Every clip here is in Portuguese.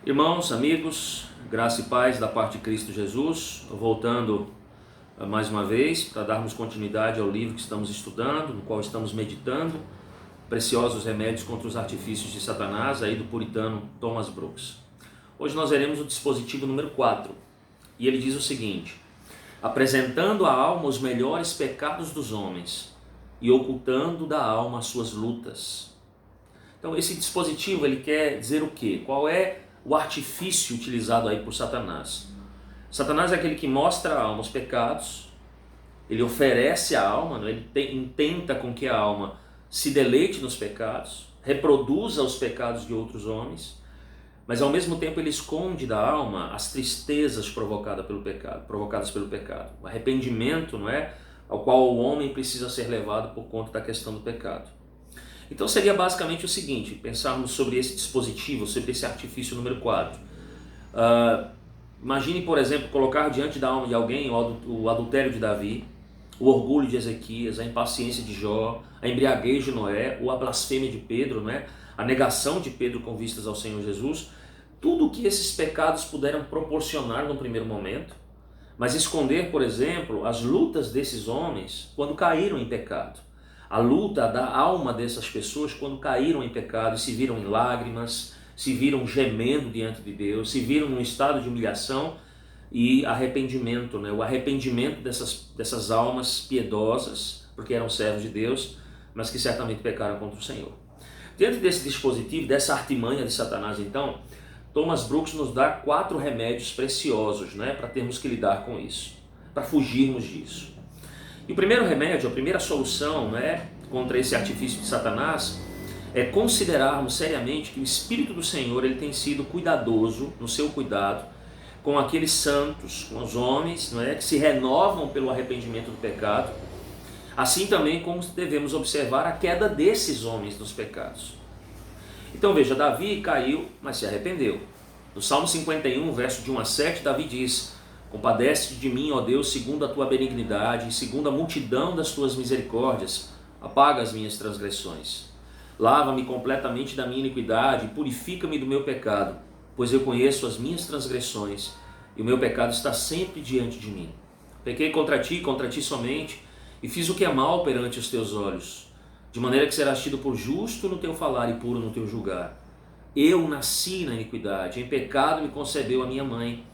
Irmãos, amigos, graça e paz da parte de Cristo Jesus. Estou voltando mais uma vez para darmos continuidade ao livro que estamos estudando, no qual estamos meditando, Preciosos Remédios contra os Artifícios de Satanás, aí do puritano Thomas Brooks. Hoje nós veremos o dispositivo número 4, e ele diz o seguinte: apresentando à alma os melhores pecados dos homens e ocultando da alma as suas lutas. Então esse dispositivo ele quer dizer o quê? Qual é o artifício utilizado aí por Satanás? Satanás é aquele que mostra à alma os pecados, ele oferece à alma, ele intenta com que a alma se deleite nos pecados, reproduza os pecados de outros homens, mas ao mesmo tempo ele esconde da alma as tristezas provocadas pelo pecado, o arrependimento, não é, ao qual o homem precisa ser levado por conta da questão do pecado. Então seria basicamente o seguinte, pensarmos sobre esse dispositivo, sobre esse artifício número 4. Imagine, por exemplo, colocar diante da alma de alguém o adultério de Davi, o orgulho de Ezequias, a impaciência de Jó, a embriaguez de Noé, ou a blasfêmia de Pedro, né? A negação de Pedro com vistas ao Senhor Jesus, tudo o que esses pecados puderam proporcionar no primeiro momento, mas esconder, por exemplo, as lutas desses homens quando caíram em pecado. A luta da alma dessas pessoas quando caíram em pecado e se viram em lágrimas, se viram gemendo diante de Deus, se viram num estado de humilhação e arrependimento, né? O arrependimento dessas almas piedosas, porque eram servos de Deus, mas que certamente pecaram contra o Senhor. Dentro desse dispositivo, dessa artimanha de Satanás, então, Thomas Brooks nos dá 4 remédios preciosos, né, para termos que lidar com isso, para fugirmos disso. E o primeiro remédio, a primeira solução, né, contra esse artifício de Satanás é considerarmos seriamente que o Espírito do Senhor ele tem sido cuidadoso no seu cuidado com aqueles santos, com os homens, não é, que se renovam pelo arrependimento do pecado, assim também como devemos observar a queda desses homens nos pecados. Então veja, Davi caiu, mas se arrependeu. No Salmo 51, verso de 1 a 7, Davi diz: compadece-te de mim, ó Deus, segundo a tua benignidade e segundo a multidão das tuas misericórdias, apaga as minhas transgressões. Lava-me completamente da minha iniquidade e purifica-me do meu pecado, pois eu conheço as minhas transgressões e o meu pecado está sempre diante de mim. Pequei contra ti somente, e fiz o que é mal perante os teus olhos, de maneira que serás tido por justo no teu falar e puro no teu julgar. Eu nasci na iniquidade, em pecado me concebeu a minha mãe.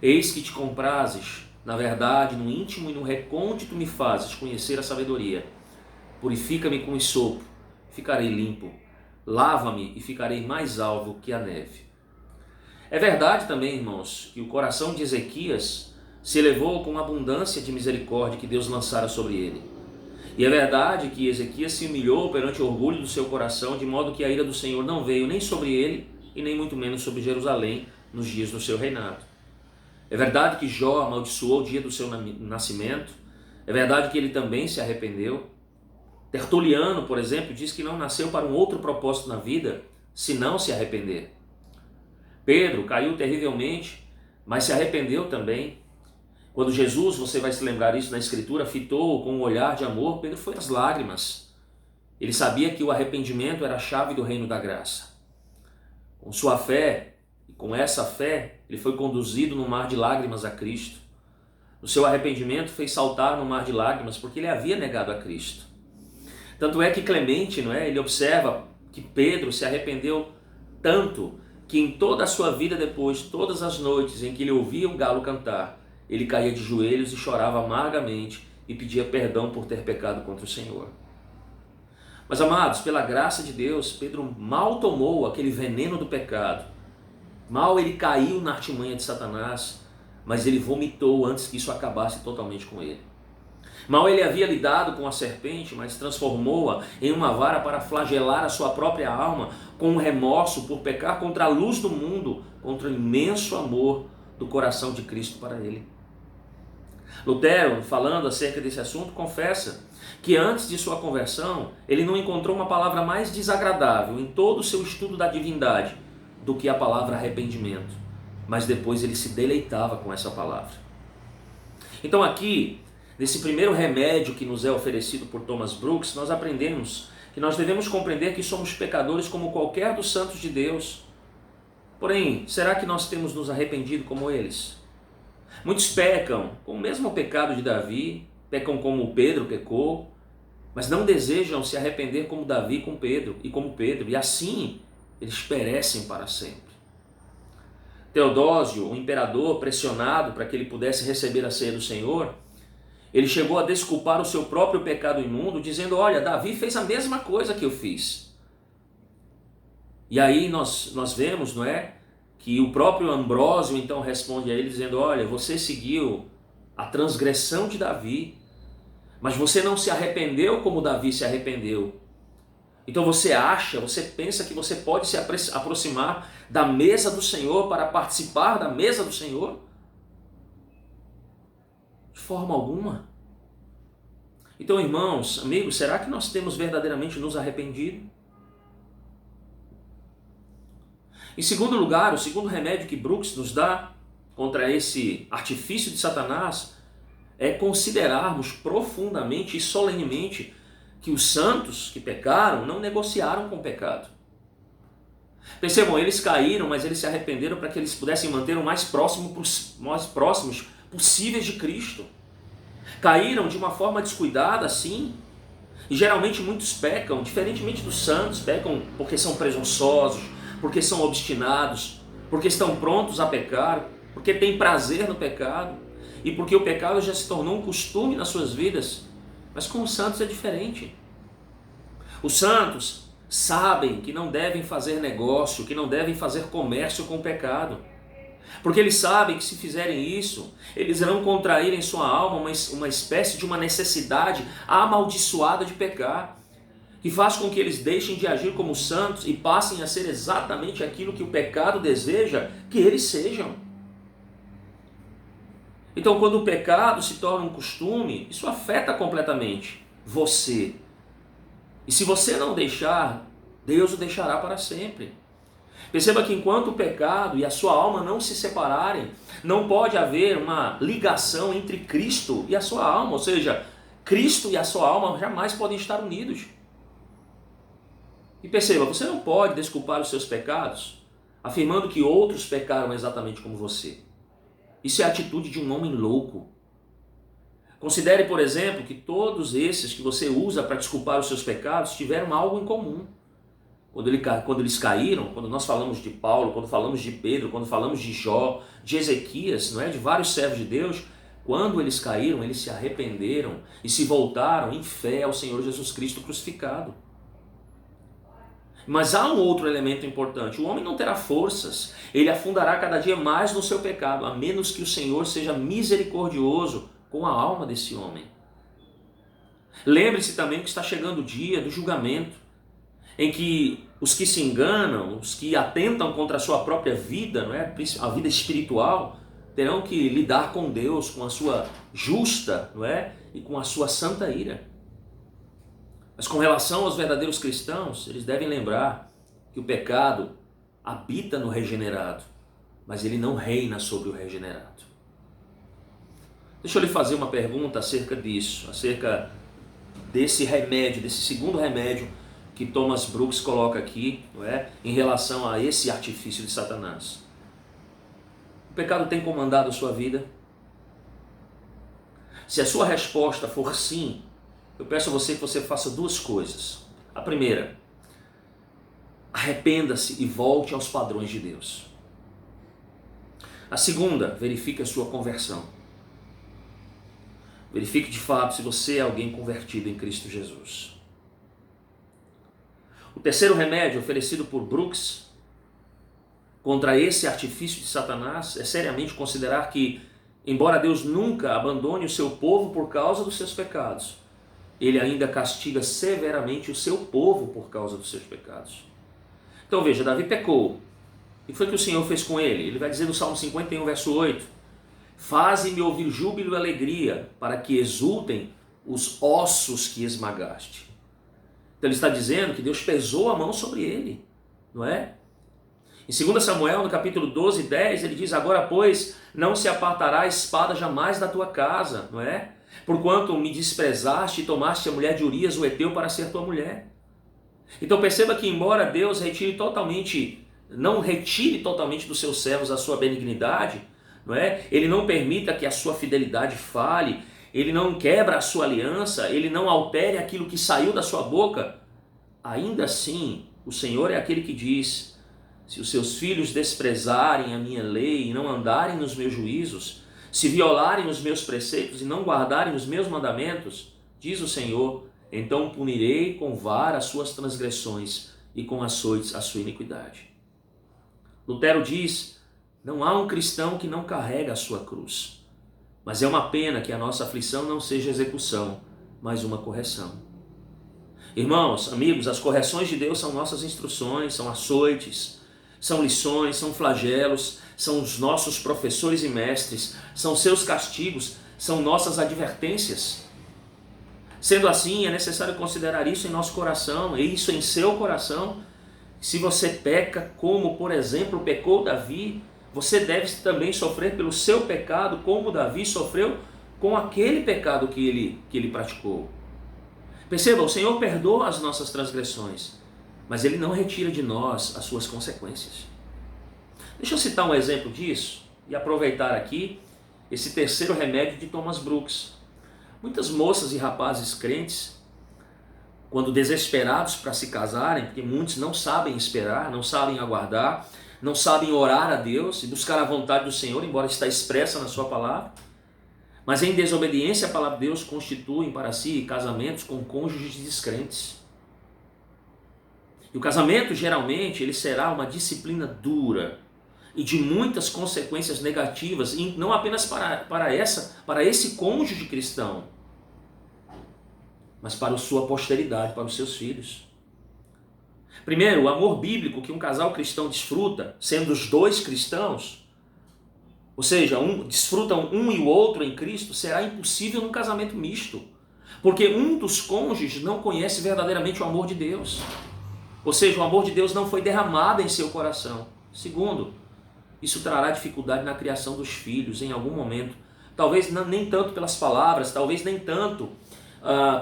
Eis que te comprases, na verdade, no íntimo e no recôndito me fazes conhecer a sabedoria. Purifica-me com hisopo, ficarei limpo. Lava-me e ficarei mais alvo que a neve. É verdade também, irmãos, que o coração de Ezequias se elevou com abundância de misericórdia que Deus lançara sobre ele. E é verdade que Ezequias se humilhou perante o orgulho do seu coração, de modo que a ira do Senhor não veio nem sobre ele e nem muito menos sobre Jerusalém nos dias do seu reinado. É verdade que Jó amaldiçoou o dia do seu nascimento. É verdade que ele também se arrependeu. Tertuliano, por exemplo, diz que não nasceu para um outro propósito na vida, senão se arrepender. Pedro caiu terrivelmente, mas se arrependeu também. Quando Jesus, você vai se lembrar isso na Escritura, fitou com um olhar de amor, Pedro foi às lágrimas. Ele sabia que o arrependimento era a chave do reino da graça. Com sua fé, e com essa fé, ele foi conduzido no mar de lágrimas a Cristo. O seu arrependimento fez saltar no mar de lágrimas, porque ele havia negado a Cristo. Tanto é que Clemente, não é? Ele observa que Pedro se arrependeu tanto que em toda a sua vida depois, todas as noites em que ele ouvia o galo cantar, ele caía de joelhos e chorava amargamente e pedia perdão por ter pecado contra o Senhor. Mas amados, pela graça de Deus, Pedro mal tomou aquele veneno do pecado. Mal ele caiu na artimanha de Satanás, mas ele vomitou antes que isso acabasse totalmente com ele. Mal ele havia lidado com a serpente, mas transformou-a em uma vara para flagelar a sua própria alma com um remorso por pecar contra a luz do mundo, contra o imenso amor do coração de Cristo para ele. Lutero, falando acerca desse assunto, confessa que antes de sua conversão, ele não encontrou uma palavra mais desagradável em todo o seu estudo da divindade do que a palavra arrependimento, mas depois ele se deleitava com essa palavra. Então aqui, nesse primeiro remédio que nos é oferecido por Thomas Brooks, nós aprendemos que nós devemos compreender que somos pecadores como qualquer dos santos de Deus. Porém, será que nós temos nos arrependido como eles? Muitos pecam com o mesmo pecado de Davi, pecam como Pedro pecou, mas não desejam se arrepender como Davi com Pedro, e assim eles perecem para sempre. Teodósio, o imperador, pressionado para que ele pudesse receber a ceia do Senhor, ele chegou a desculpar o seu próprio pecado imundo, dizendo: olha, Davi fez a mesma coisa que eu fiz. E aí nós vemos, não é, que o próprio Ambrósio então responde a ele dizendo: olha, você seguiu a transgressão de Davi, mas você não se arrependeu como Davi se arrependeu. Então você pensa que você pode se aproximar da mesa do Senhor para participar da mesa do Senhor? De forma alguma. Então, irmãos, amigos, será que nós temos verdadeiramente nos arrependido? Em segundo lugar, o segundo remédio que Brooks nos dá contra esse artifício de Satanás é considerarmos profundamente e solenemente que os santos que pecaram não negociaram com o pecado. Percebam, eles caíram, mas eles se arrependeram para que eles pudessem manter o mais próximos possíveis de Cristo. Caíram de uma forma descuidada, sim, e geralmente muitos pecam, diferentemente dos santos, pecam porque são presunçosos, porque são obstinados, porque estão prontos a pecar, porque têm prazer no pecado, e porque o pecado já se tornou um costume nas suas vidas. Mas com os santos é diferente. Os santos sabem que não devem fazer negócio, que não devem fazer comércio com o pecado. Porque eles sabem que se fizerem isso, eles irão contrair em sua alma uma espécie de uma necessidade amaldiçoada de pecar, que faz com que eles deixem de agir como santos e passem a ser exatamente aquilo que o pecado deseja que eles sejam. Então, quando o pecado se torna um costume, isso afeta completamente você. E se você não deixar, Deus o deixará para sempre. Perceba que enquanto o pecado e a sua alma não se separarem, não pode haver uma ligação entre Cristo e a sua alma. Ou seja, Cristo e a sua alma jamais podem estar unidos. E perceba, você não pode desculpar os seus pecados afirmando que outros pecaram exatamente como você. Isso é a atitude de um homem louco. Considere, por exemplo, que todos esses que você usa para desculpar os seus pecados tiveram algo em comum. Quando eles caíram, quando nós falamos de Paulo, quando falamos de Pedro, quando falamos de Jó, de Ezequias, não é? De vários servos de Deus, quando eles caíram, eles se arrependeram e se voltaram em fé ao Senhor Jesus Cristo crucificado. Mas há um outro elemento importante: o homem não terá forças, ele afundará cada dia mais no seu pecado, a menos que o Senhor seja misericordioso com a alma desse homem. Lembre-se também que está chegando o dia do julgamento, em que os que se enganam, os que atentam contra a sua própria vida, não é? A vida espiritual, terão que lidar com Deus, com a sua justa, não é? E com a sua santa ira. Mas com relação aos verdadeiros cristãos, eles devem lembrar que o pecado habita no regenerado, mas ele não reina sobre o regenerado. Deixa eu lhe fazer uma pergunta acerca disso, acerca desse remédio, desse segundo remédio que Thomas Brooks coloca aqui, não é? Em relação a esse artifício de Satanás. O pecado tem comandado a sua vida? Se a sua resposta for sim, eu peço a você que você faça duas coisas. A primeira, arrependa-se e volte aos padrões de Deus. A segunda, verifique a sua conversão. Verifique de fato se você é alguém convertido em Cristo Jesus. O terceiro remédio oferecido por Brooks contra esse artifício de Satanás é seriamente considerar que, embora Deus nunca abandone o seu povo por causa dos seus pecados, Ele ainda castiga severamente o seu povo por causa dos seus pecados. Então veja, Davi pecou. E o que foi que o Senhor fez com ele? Ele vai dizer no Salmo 51, verso 8: Faze-me ouvir júbilo e alegria, para que exultem os ossos que esmagaste. Então ele está dizendo que Deus pesou a mão sobre ele, não é? Em 2 Samuel, no capítulo 12, 10, ele diz: Agora, pois, não se apartará a espada jamais da tua casa, não é? Porquanto me desprezaste e tomaste a mulher de Urias, o heteu, para ser tua mulher. Então perceba que, embora Deus retire totalmente não retire totalmente dos seus servos a sua benignidade, não é? Ele não permita que a sua fidelidade fale, ele não quebra a sua aliança, ele não altere aquilo que saiu da sua boca, ainda assim, o Senhor é aquele que diz: se os seus filhos desprezarem a minha lei e não andarem nos meus juízos, se violarem os meus preceitos e não guardarem os meus mandamentos, diz o Senhor, então punirei com vara as suas transgressões e com açoites a sua iniquidade. Lutero diz: não há um cristão que não carrega a sua cruz, mas é uma pena que a nossa aflição não seja execução, mas uma correção. Irmãos, amigos, as correções de Deus são nossas instruções, são açoites, são lições, são flagelos, são os nossos professores e mestres, são seus castigos, são nossas advertências. Sendo assim, é necessário considerar isso em nosso coração, e isso em seu coração. Se você peca, como por exemplo pecou Davi, você deve também sofrer pelo seu pecado, como Davi sofreu com aquele pecado que ele praticou. Perceba, o Senhor perdoa as nossas transgressões, mas Ele não retira de nós as suas consequências. Deixa eu citar um exemplo disso e aproveitar aqui esse terceiro remédio de Thomas Brooks. Muitas moças e rapazes crentes, quando desesperados para se casarem, porque muitos não sabem esperar, não sabem aguardar, não sabem orar a Deus e buscar a vontade do Senhor, embora está expressa na sua palavra, mas em desobediência à palavra de Deus constituem para si casamentos com cônjuges descrentes. E o casamento, geralmente, ele será uma disciplina dura e de muitas consequências negativas, e não apenas para esse cônjuge cristão, mas para a sua posteridade, para os seus filhos. Primeiro, o amor bíblico que um casal cristão desfruta, sendo os dois cristãos, ou seja, desfrutam um e o outro em Cristo, será impossível num casamento misto, porque um dos cônjuges não conhece verdadeiramente o amor de Deus, ou seja, o amor de Deus não foi derramado em seu coração. Segundo, isso trará dificuldade na criação dos filhos em algum momento, talvez nem tanto pelas palavras, talvez nem tanto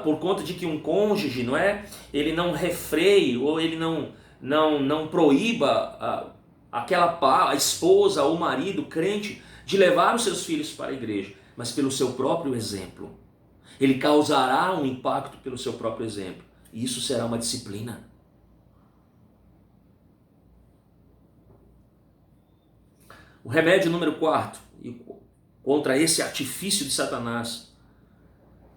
por conta de que um cônjuge, não é? Ele não refreie ou ele não proíba a esposa ou o marido crente de levar os seus filhos para a igreja, mas pelo seu próprio exemplo. Ele causará um impacto pelo seu próprio exemplo, e isso será uma disciplina. O remédio número 4, contra esse artifício de Satanás,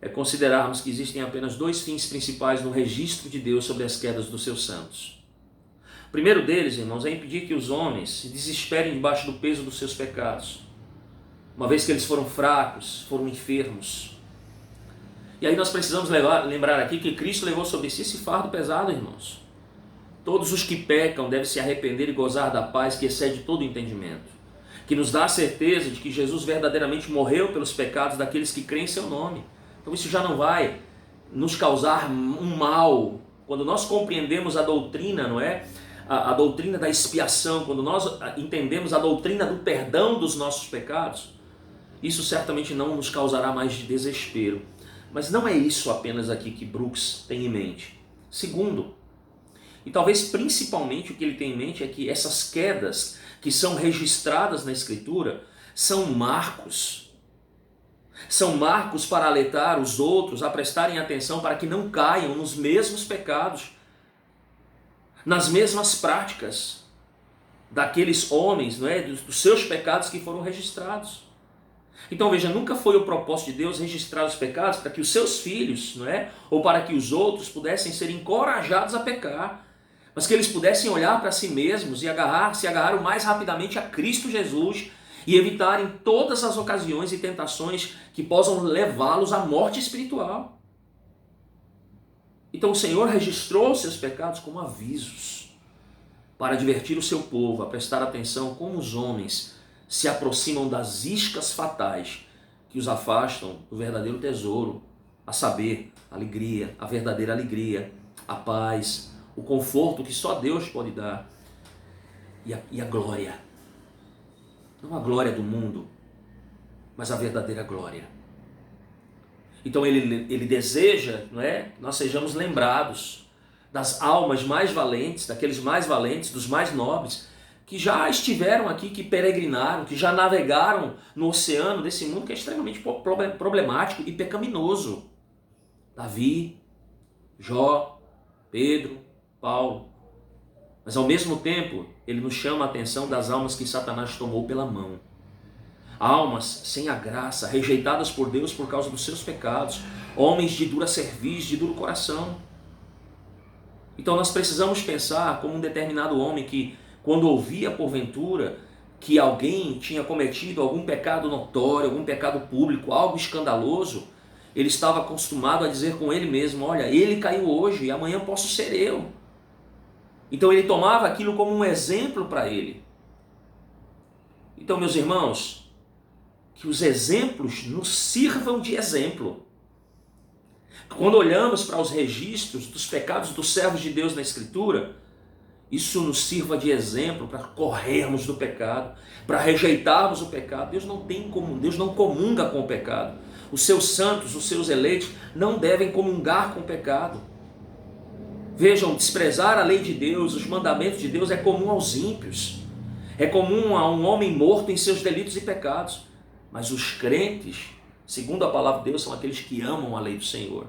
é considerarmos que existem apenas dois fins principais no registro de Deus sobre as quedas dos seus santos. O primeiro deles, irmãos, é impedir que os homens se desesperem debaixo do peso dos seus pecados, uma vez que eles foram fracos, foram enfermos. E aí nós precisamos lembrar aqui que Cristo levou sobre si esse fardo pesado, irmãos. Todos os que pecam devem se arrepender e gozar da paz que excede todo o entendimento, que nos dá a certeza de que Jesus verdadeiramente morreu pelos pecados daqueles que creem em seu nome. Então isso já não vai nos causar um mal. Quando nós compreendemos a doutrina, não é? A doutrina da expiação, quando nós entendemos a doutrina do perdão dos nossos pecados, isso certamente não nos causará mais de desespero. Mas não é isso apenas aqui que Brooks tem em mente. Segundo, e talvez principalmente o que ele tem em mente é que essas quedas que são registradas na Escritura são marcos. São marcos para alertar os outros a prestarem atenção para que não caiam nos mesmos pecados, nas mesmas práticas daqueles homens, não é? Dos seus pecados que foram registrados. Então veja, nunca foi o propósito de Deus registrar os pecados para que os seus filhos, não é? Ou para que os outros pudessem ser encorajados a pecar, mas que eles pudessem olhar para si mesmos e se agarrar o mais rapidamente a Cristo Jesus e evitarem todas as ocasiões e tentações que possam levá-los à morte espiritual. Então o Senhor registrou os seus pecados como avisos para advertir o seu povo a prestar atenção como os homens se aproximam das iscas fatais que os afastam do verdadeiro tesouro, a saber, a alegria, a verdadeira alegria, a paz, o conforto que só Deus pode dar e a glória. Não a glória do mundo, mas a verdadeira glória. Então ele deseja, não é, que nós sejamos lembrados das almas mais valentes, daqueles mais valentes, dos mais nobres, que já estiveram aqui, que peregrinaram, que já navegaram no oceano desse mundo que é extremamente problemático e pecaminoso. Davi, Jó, Pedro, Paulo. Mas ao mesmo tempo, ele nos chama a atenção das almas que Satanás tomou pela mão. Almas sem a graça, rejeitadas por Deus por causa dos seus pecados, homens de dura cerviz, de duro coração. Então nós precisamos pensar como um determinado homem que, quando ouvia porventura que alguém tinha cometido algum pecado notório, algum pecado público, algo escandaloso, ele estava acostumado a dizer com ele mesmo: olha, ele caiu hoje e amanhã posso ser eu. Então ele tomava aquilo como um exemplo para ele. Então, meus irmãos, que os exemplos nos sirvam de exemplo. Quando olhamos para os registros dos pecados dos servos de Deus na Escritura, isso nos sirva de exemplo para corrermos do pecado, para rejeitarmos o pecado. Deus não comunga com o pecado. Os seus santos, os seus eleitos, não devem comungar com o pecado. Vejam, desprezar a lei de Deus, os mandamentos de Deus é comum aos ímpios. É comum a um homem morto em seus delitos e pecados. Mas os crentes, segundo a palavra de Deus, são aqueles que amam a lei do Senhor,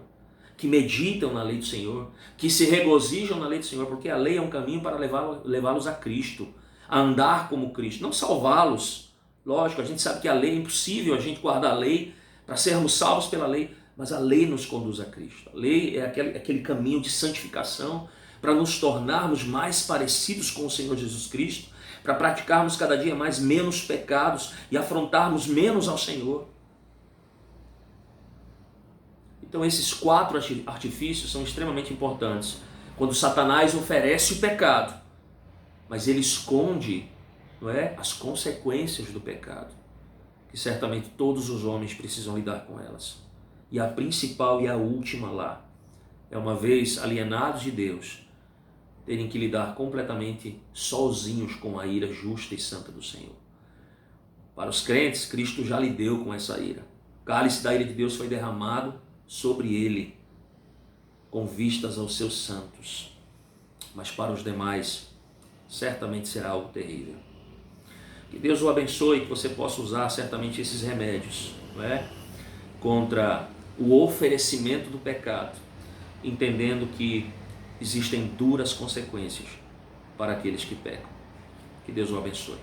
que meditam na lei do Senhor, que se regozijam na lei do Senhor, porque a lei é um caminho para levá-los a Cristo, a andar como Cristo, não salvá-los. Lógico, a gente sabe que a lei é impossível a gente guardar a lei para sermos salvos pela lei, mas a lei nos conduz a Cristo. A lei é aquele caminho de santificação para nos tornarmos mais parecidos com o Senhor Jesus Cristo, para praticarmos cada dia mais menos pecados e afrontarmos menos ao Senhor. Então esses 4 artifícios são extremamente importantes. Quando Satanás oferece o pecado, mas ele esconde, não é, as consequências do pecado, que certamente todos os homens precisam lidar com elas. E a principal e a última lá é, uma vez alienados de Deus, terem que lidar completamente sozinhos com a ira justa e santa do Senhor. Para os crentes, Cristo já lidou com essa ira. O cálice da ira de Deus foi derramado sobre ele, com vistas aos seus santos. Mas para os demais, certamente será algo terrível. Que Deus o abençoe, que você possa usar certamente esses remédios, não é? Contra o oferecimento do pecado, entendendo que existem duras consequências para aqueles que pecam. Que Deus o abençoe.